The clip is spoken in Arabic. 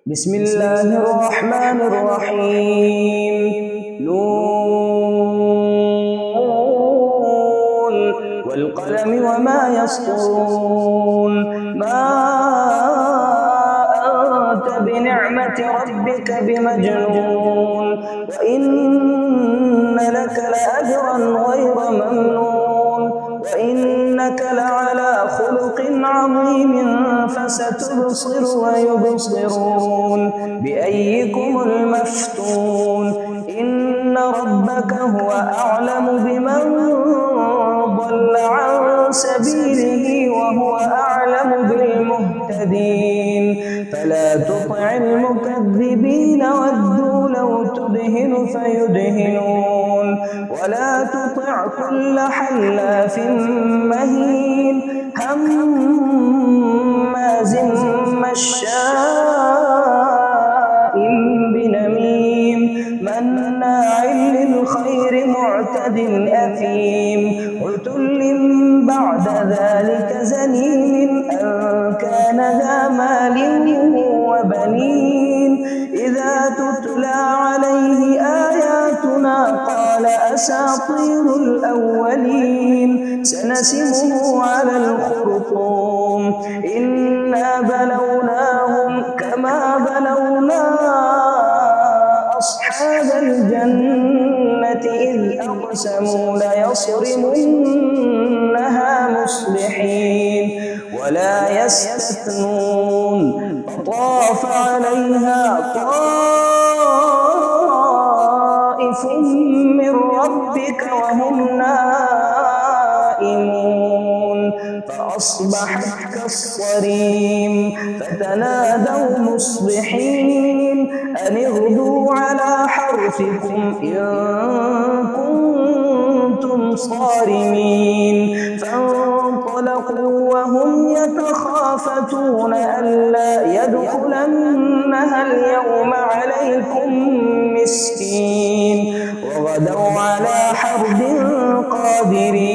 بسم الله الرحمن الرحيم. نون والقلم وما يسطرون. ما أنت بنعمة ربك بمجنون، وإن لك لأجرا غير ممنون، وإنك لعلى خلق عظيم، فستبصر ويبصرون بأيكم المفتون. إن ربك هو أعلم بمن ضل عن سبيله وهو أعلم بالمهتدين. فلا تطع المكذبين ودوا لو تدهن فيدهنون، ولا تطع كل حلاف مهين هماز مشاء بنميم مناع للخير معتد أثيم عتل بعد ذلك زنيم أن كان ذا مال وبنين. إذا تتلى عليه آياتنا قال أساطير الأولين. سنسمه على الخرطوم. إنا بلوناهم كما بلونا أصحاب الجنة إذ أقسموا ليصرمنها مصبحين ولا يستثنون. فطاف عليها طائف من ربك وهم نائمون، فأصبحت كالصريم. فتنادوا مصبحين أن اغدوا على حرثكم إن كنتم صارمين. فانطلقوا وهم يتخافتون ألا يدخلنها اليوم عليكم مسكين، وغدوا على حرد قادرين.